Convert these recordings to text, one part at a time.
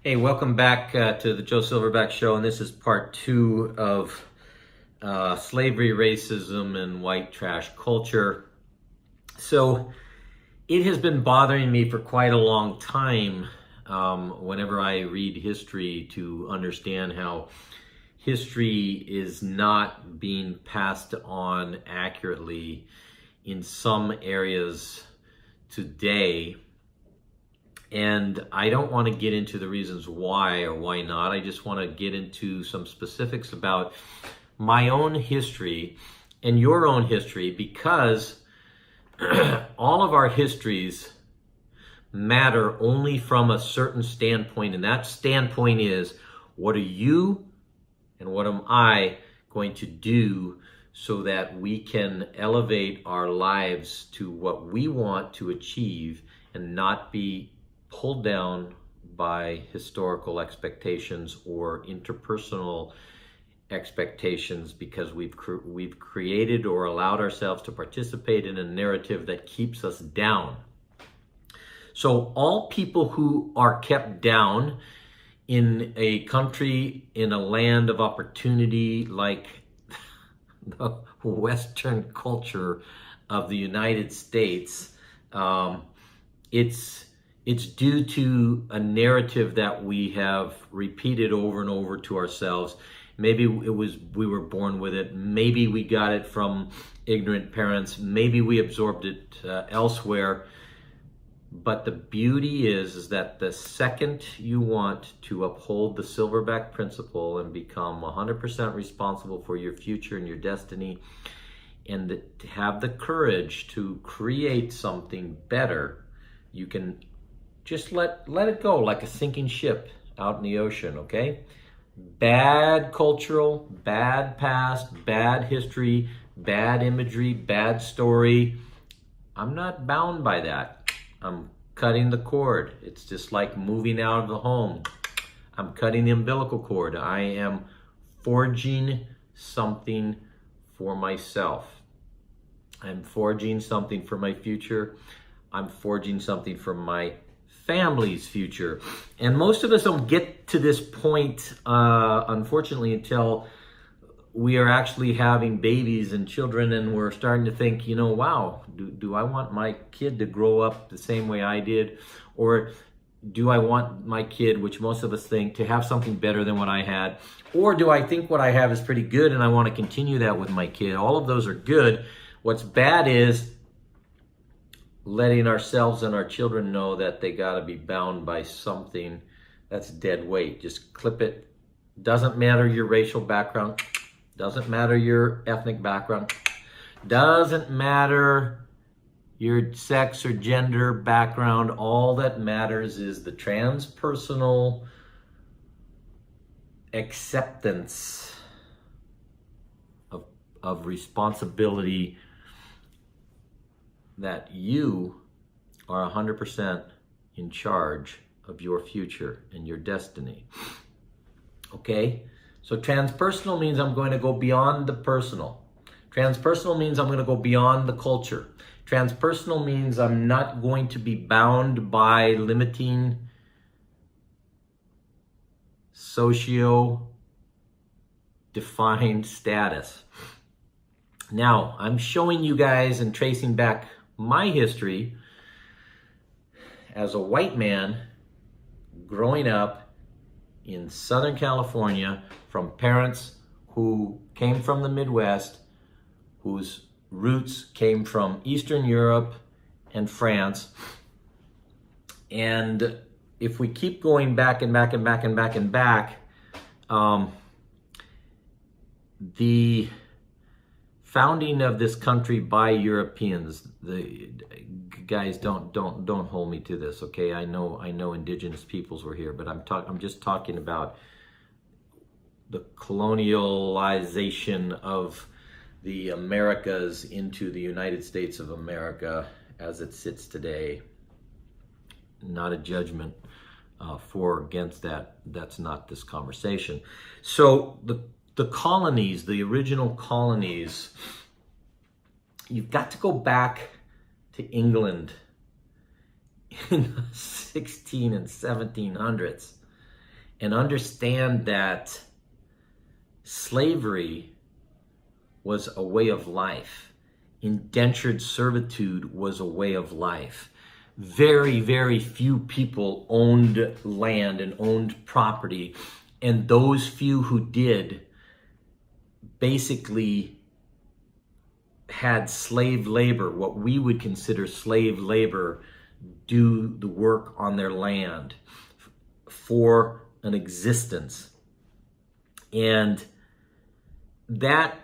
Hey, welcome back to the Joe Silverback Show, and this is part two of slavery, racism, and white trash culture. So it has been bothering me for quite a long time whenever I read history to understand how history is not being passed on accurately in some areas today. And I don't want to get into the reasons why or why not. I just want to get into some specifics about my own history and your own history, because all of our histories matter only from a certain standpoint. And that standpoint is, what are you and what am I going to do so that we can elevate our lives to what we want to achieve and not be pulled down by historical expectations or interpersonal expectations, because we've created or allowed ourselves to participate in a narrative that keeps us down. So all people who are kept down in a country, in a land of opportunity like the Western culture of the United States, it's due to a narrative that we have repeated over and over to ourselves. Maybe we were born with it. Maybe we got it from ignorant parents. Maybe we absorbed it elsewhere. But the beauty is that the second you want to uphold the Silverback principle and become 100% responsible for your future and your destiny, and to have the courage to create something better, you can just let it go like a sinking ship out in the ocean, okay? Bad cultural, bad past, bad history, bad imagery, bad story. I'm not bound by that. I'm cutting the cord. It's just like moving out of the home. I'm cutting the umbilical cord. I am forging something for myself. I'm forging something for my future. I'm forging something for my family's future. And most of us don't get to this point, unfortunately, until we are actually having babies and children, and we're starting to think, wow, do I want my kid to grow up the same way I did? Or do I want my kid, which most of us think, to have something better than what I had? Or do I think what I have is pretty good and I want to continue that with my kid? All of those are good. What's bad is letting ourselves and our children know that they got to be bound by something that's dead weight. Just clip it. Doesn't matter your racial background. Doesn't matter your ethnic background. Doesn't matter your sex or gender background. All that matters is the transpersonal acceptance of responsibility, that you are 100% in charge of your future and your destiny. Okay? So transpersonal means I'm going to go beyond the personal. Transpersonal means I'm going to go beyond the culture. Transpersonal means I'm not going to be bound by limiting socio-defined status. Now, I'm showing you guys and tracing back my history as a white man growing up in Southern California from parents who came from the Midwest, whose roots came from Eastern Europe and France. And if we keep going back and back and back and back and back, the founding of this country by Europeans, the guys, don't hold me to this, okay? I know indigenous peoples were here, but I'm just talking about the colonialization of the Americas into the United States of America as it sits today. Not a judgment for or against that. That's not this conversation. So the colonies, the original colonies, you've got to go back to England in the 16 and 1700s and understand that slavery was a way of life. Indentured servitude was a way of life. Very, very few people owned land and owned property, and those few who did basically had slave labor, what we would consider slave labor, do the work on their land for an existence. And that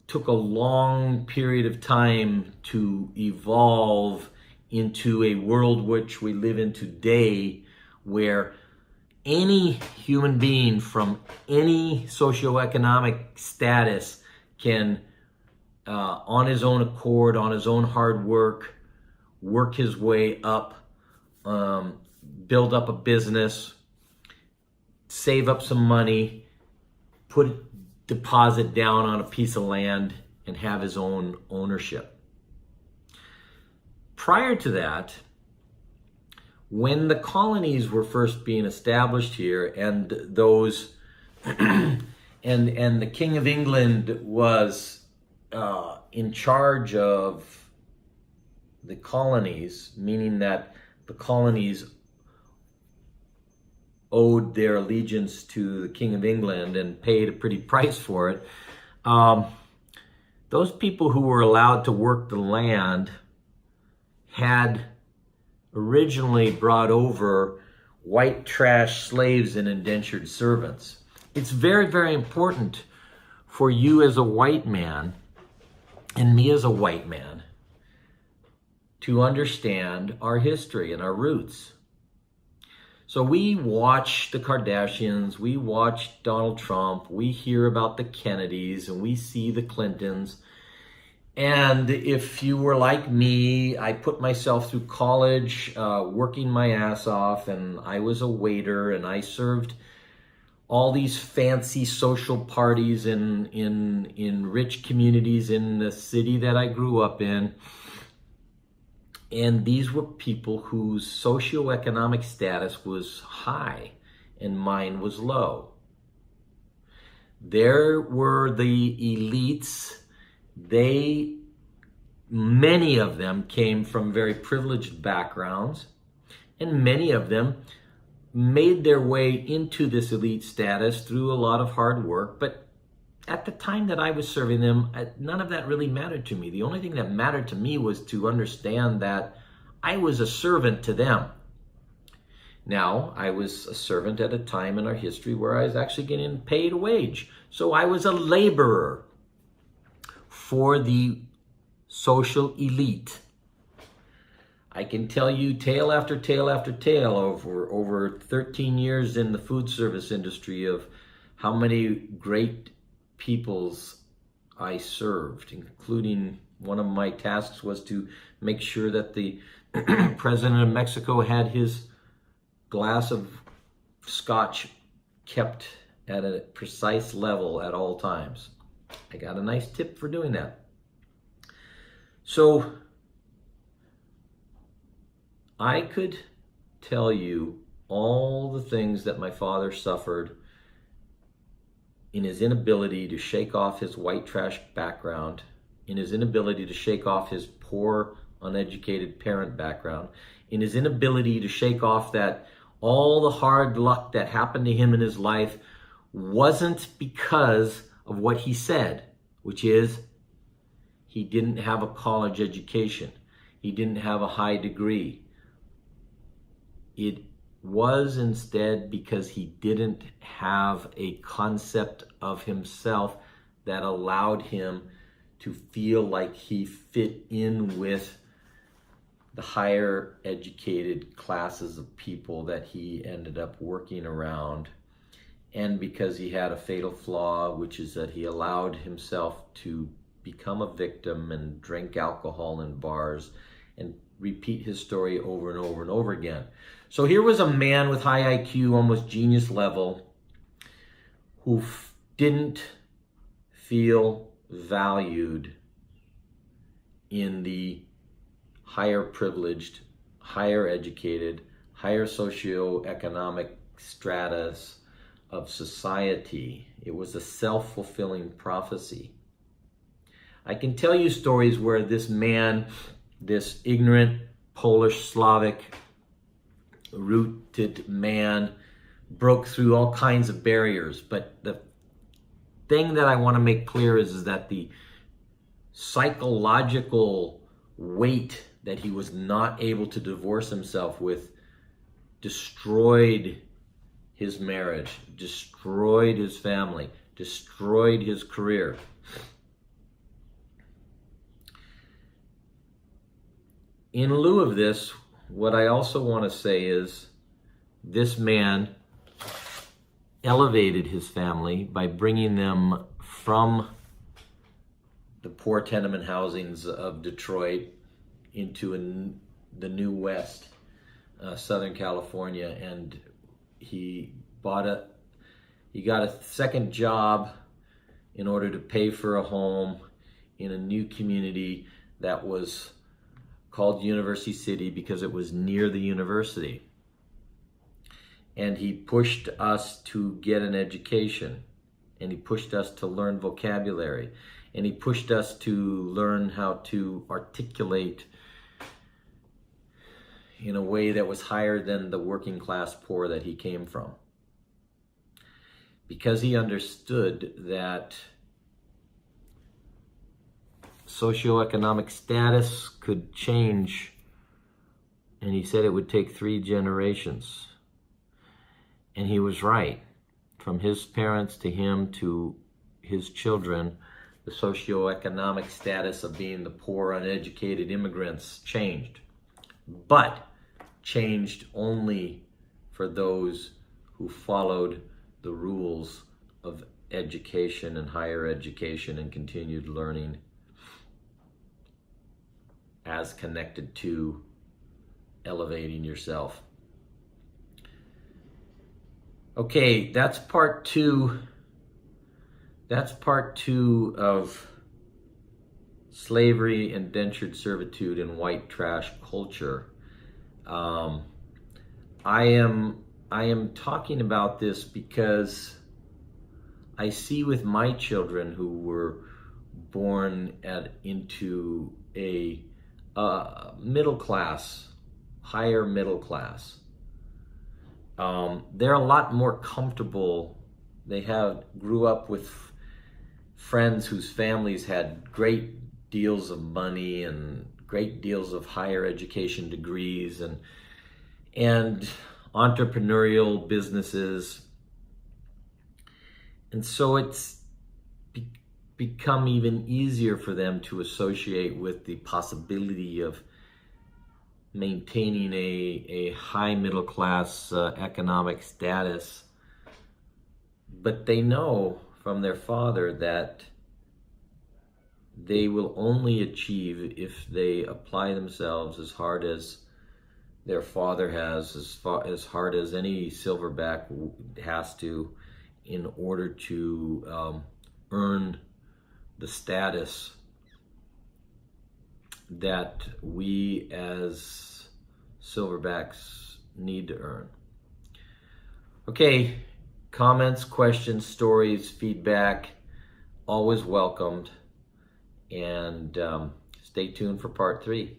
took a long period of time to evolve into a world which we live in today, where any human being from any socioeconomic status can, on his own accord, on his own hard work his way up, build up a business, save up some money, put a deposit down on a piece of land, and have his own ownership. Prior to that, when the colonies were first being established here, and those and the King of England was in charge of the colonies, meaning that the colonies owed their allegiance to the King of England and paid a pretty price for it. Those people who were allowed to work the land had originally brought over white trash slaves and indentured servants. It's very, very important for you as a white man and me as a white man to understand our history and our roots. So we watch the Kardashians, we watch Donald Trump, we hear about the Kennedys, and we see the Clintons. And if you were like me, I put myself through college, working my ass off, and I was a waiter, and I served all these fancy social parties in rich communities in the city that I grew up in. And these were people whose socioeconomic status was high and mine was low. There were the elites. Many of them came from very privileged backgrounds, and many of them made their way into this elite status through a lot of hard work. But at the time that I was serving them, none of that really mattered to me. The only thing that mattered to me was to understand that I was a servant to them. Now, I was a servant at a time in our history where I was actually getting paid a wage. So I was a laborer for the social elite. I can tell you tale after tale after tale over 13 years in the food service industry of how many great peoples I served, including one of my tasks was to make sure that the president of Mexico had his glass of scotch kept at a precise level at all times. I got a nice tip for doing that. So I could tell you all the things that my father suffered in his inability to shake off his white trash background, in his inability to shake off his poor, uneducated parent background, in his inability to shake off that all the hard luck that happened to him in his life wasn't because of what he said, which is he didn't have a college education. He didn't have a high degree. It was instead because he didn't have a concept of himself that allowed him to feel like he fit in with the higher educated classes of people that he ended up working around. And because he had a fatal flaw, which is that he allowed himself to become a victim and drink alcohol in bars and repeat his story over and over and over again. So here was a man with high IQ, almost genius level, who didn't feel valued in the higher privileged, higher educated, higher socioeconomic stratas of society. It was a self-fulfilling prophecy. I can tell you stories where this man, this ignorant Polish Slavic rooted man, broke through all kinds of barriers. But the thing that I want to make clear is that the psychological weight that he was not able to divorce himself with destroyed his marriage, destroyed his family, destroyed his career. In lieu of this, what I also want to say is this man elevated his family by bringing them from the poor tenement housings of Detroit into the New West, Southern California, and he got a second job in order to pay for a home in a new community that was called University City because it was near the university. And he pushed us to get an education, and he pushed us to learn vocabulary, and he pushed us to learn how to articulate in a way that was higher than the working class poor that he came from. Because he understood that socioeconomic status could change, and he said it would take 3 generations. And he was right. From his parents to him to his children, the socioeconomic status of being the poor, uneducated immigrants changed. But changed only for those who followed the rules of education and higher education and continued learning as connected to elevating yourself. Okay, that's part 2. That's part 2 of slavery, indentured servitude, and white trash culture. I am talking about this because I see with my children who were born into a middle class, higher middle class. They're a lot more comfortable. They grew up with friends whose families had great deals of money and great deals of higher education degrees and entrepreneurial businesses. And so it's become even easier for them to associate with the possibility of maintaining a high middle class economic status. But they know from their father that they will only achieve if they apply themselves as hard as their father has, as hard as any Silverback has to, in order to earn the status that we as Silverbacks need to earn. Okay, comments, questions, stories, feedback, always welcomed. And stay tuned for part 3.